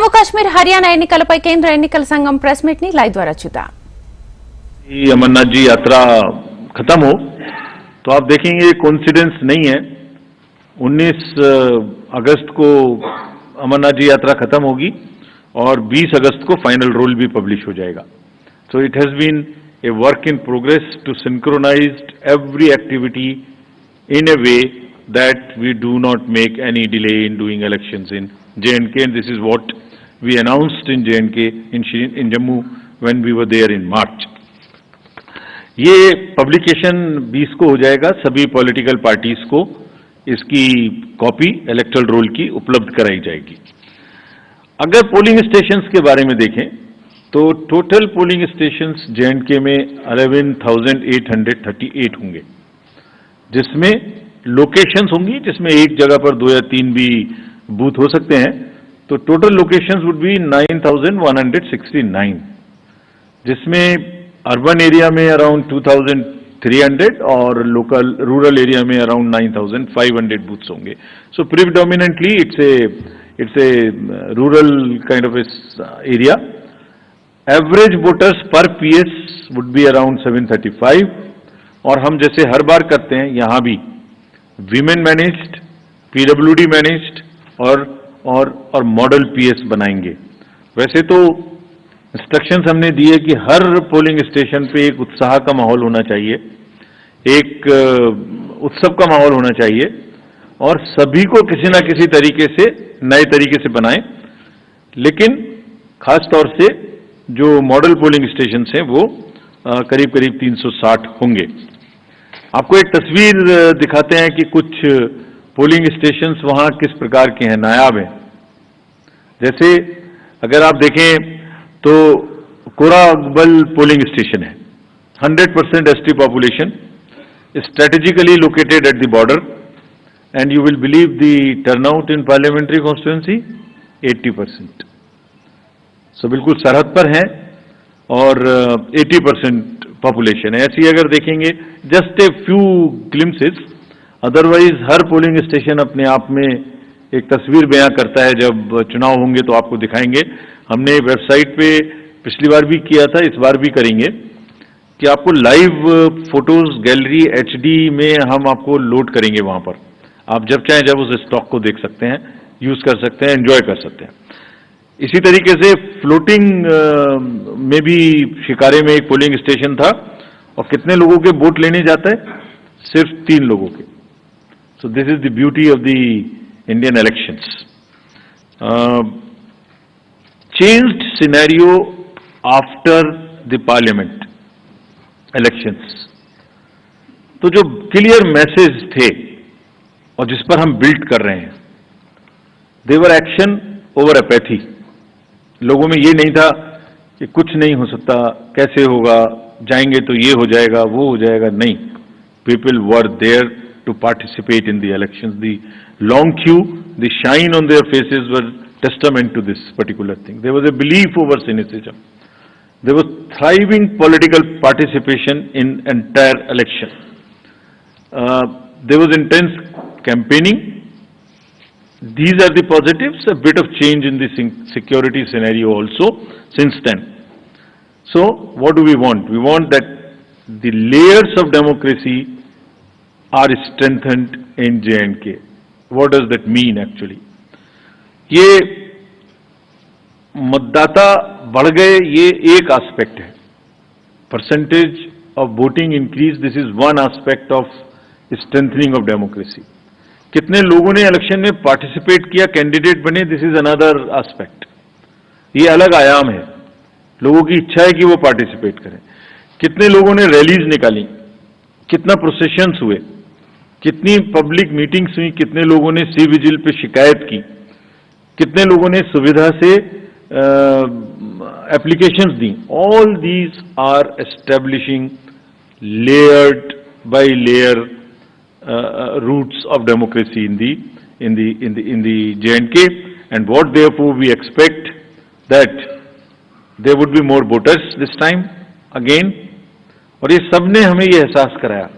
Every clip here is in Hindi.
జమ్మూ కాశ్మీర్ హర్యానా ఎన్నికలపై కేంద్ర ఎన్నికల సంఘం ప్రెస్ మీట్ ని లైవ్ ద్వారా చూద్దాం। अमरनाथ जी यात्रा खत्म हो तो आप देखेंगे कोइंसिडेंस नहीं है। 19 अगस्त को अमरनाथ जी यात्रा खत्म होगी और 20 अगस्त को फाइनल रूल भी पब्लिश हो जाएगा। So it has been a work in progress to synchronise every activity in a way that we do not make any delay in doing elections in J&K, and this is what we announced in J&K in Jammu when we were there in March. ये पब्लिकेशन 20 को हो जाएगा। सभी पॉलिटिकल पार्टीज को इसकी कॉपी इलेक्टोरल रोल की उपलब्ध कराई जाएगी। अगर पोलिंग स्टेशंस के बारे में देखें तो टोटल पोलिंग स्टेशंस J&K में 11,838 होंगे, जिसमें लोकेशंस होंगी, जिसमें एक जगह पर 2 या 3 भी बूथ हो सकते हैं। तो टोटल लोकेशंस वुड बी 9,169, जिसमें अर्बन एरिया में अराउंड 2,300 और लोकल रूरल एरिया में अराउंड 9,500 बूथ्स होंगे। So predominantly it's a rural kind of area. Average voters per PS would be around 735, और हम जैसे हर बार करते हैं यहाँ भी वीमेन मैनेज्ड, पीडब्ल्यूडी मैनेज्ड और मॉडल पीएस बनाएंगे। वैसे तो इंस्ट्रक्शंस हमने दिए कि हर पोलिंग स्टेशन पे एक उत्साह का माहौल होना चाहिए, एक उत्सव का माहौल होना चाहिए, और सभी को किसी ना किसी तरीके से नए तरीके से बनाएं। लेकिन खास तौर से जो मॉडल पोलिंग स्टेशन हैं वो करीब करीब 360 होंगे। आपको एक तस्वीर दिखाते हैं कि कुछ पोलिंग स्टेशंस वहां किस प्रकार के हैं, नायाब हैं। जैसे अगर आप देखें तो कोराबल पोलिंग स्टेशन है, 100% ST population, strategically located at the border, and you will believe the turnout in parliamentary constituency 80%। सो बिल्कुल सरहद पर है और 80% पॉपुलेशन है। ऐसी अगर देखेंगे just a few glimpses, otherwise her polling station अपने आप में एक तस्वीर बयां करता है। जब चुनाव होंगे तो आपको दिखाएंगे। हमने वेबसाइट पे पिछली बार भी किया था, इस बार भी करेंगे कि आपको लाइव फोटोज गैलरी एचडी में हम आपको लोड करेंगे। वहां पर आप जब चाहें जब उस स्टॉक को देख सकते हैं, यूज कर सकते हैं, एंजॉय कर सकते हैं। इसी तरीके से फ्लोटिंग में भी शिकारे में एक पोलिंग स्टेशन था, और कितने लोगों के वोट लेने जाता है? सिर्फ 3 लोगों के। So this is the beauty of the Indian elections. Changed scenario after the parliament elections. तो जो क्लियर मैसेज थे और जिस पर हम बिल्ड कर रहे हैं, देवर एक्शन ओवर अपैथी। लोगों में ये नहीं था कि कुछ नहीं हो सकता, कैसे होगा, जाएंगे तो ये हो जाएगा, वो हो जाएगा। नहीं, people were there to participate in the elections. The long queue, the shine on their faces were testament to this particular thing. There was a belief over cynicism. There was thriving political participation in entire election. There was intense campaigning. These are the positives, a bit of change in the security scenario also since then. So what do we want? We want that the layers of democracy are strengthened in J&K. What does that mean actually? ये मतदाता बढ़ गए, ये एक एस्पेक्ट है। Percentage of voting increase, this is one aspect of strengthening of democracy. कितने लोगों ने इलेक्शन में पार्टिसिपेट किया, कैंडिडेट बने, दिस इज अनदर एस्पेक्ट। ये अलग आयाम है। लोगों की इच्छा है कि वो पार्टिसिपेट करें। कितने लोगों ने रैलीज निकाली, कितना प्रोसेशंस हुए, कितनी पब्लिक मीटिंग्स हुई, कितने लोगों ने सी विजिल पे शिकायत की, कितने लोगों ने सुविधा से एप्लीकेशंस दी। All these are establishing layered by layer roots of democracy in the J&K, and what therefore we expect that there would be more voters this time again. और ये सबने हमें ये एहसास कराया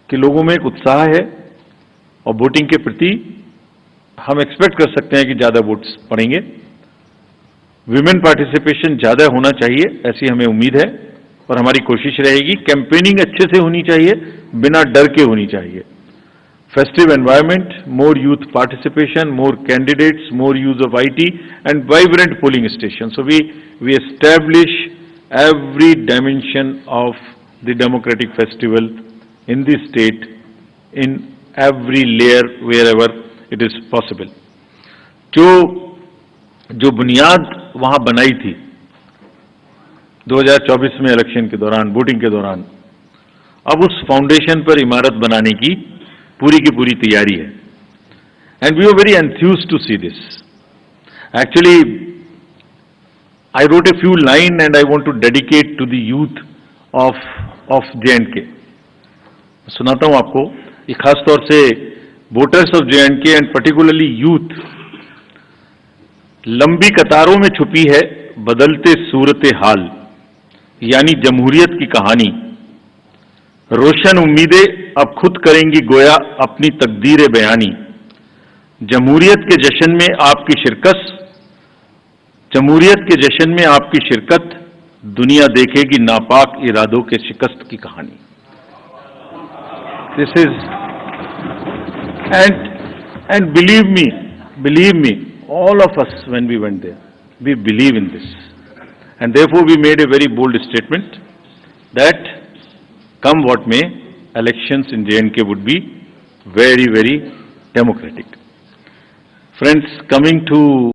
कि लोगों में एक उत्साह है और वोटिंग के प्रति हम एक्सपेक्ट कर सकते हैं कि ज्यादा वोट्स पड़ेंगे। विमेन पार्टिसिपेशन ज्यादा होना चाहिए, ऐसी हमें उम्मीद है और हमारी कोशिश रहेगी। कैंपेनिंग अच्छे से होनी चाहिए, बिना डर के होनी चाहिए। Festive environment, more youth participation, more candidates, more use of IT and vibrant polling stations. So we establish every dimension of the democratic festival in the state, in every layer wherever it is possible. जो बुनियाद वहां बनाई थी 2024 में इलेक्शन के दौरान, वोटिंग के दौरान, अब उस फाउंडेशन पर इमारत बनाने की पूरी तैयारी है। And we are very enthused to see this. Actually I wrote a few line and I want to dedicate to the youth of J&K। सुनाता हूं आपको, ये खास तौर से voters of J&K and particularly youth. लंबी कतारों में छुपी है बदलते सूरत हाल, यानी जमहूरियत की कहानी। रोशन उम्मीदें अब खुद करेंगी गोया अपनी तकदीर बयानी। जमहूरियत के जश्न में आपकी शिरकत, जमहूरियत के जश्न में आपकी शिरकत, दुनिया देखेगी नापाक इरादों के शिकस्त की कहानी। This is and believe me, all of us when we went there, we believe in this, and therefore we made a very bold statement that come what may, elections in J&K would be very democratic. Friends, coming to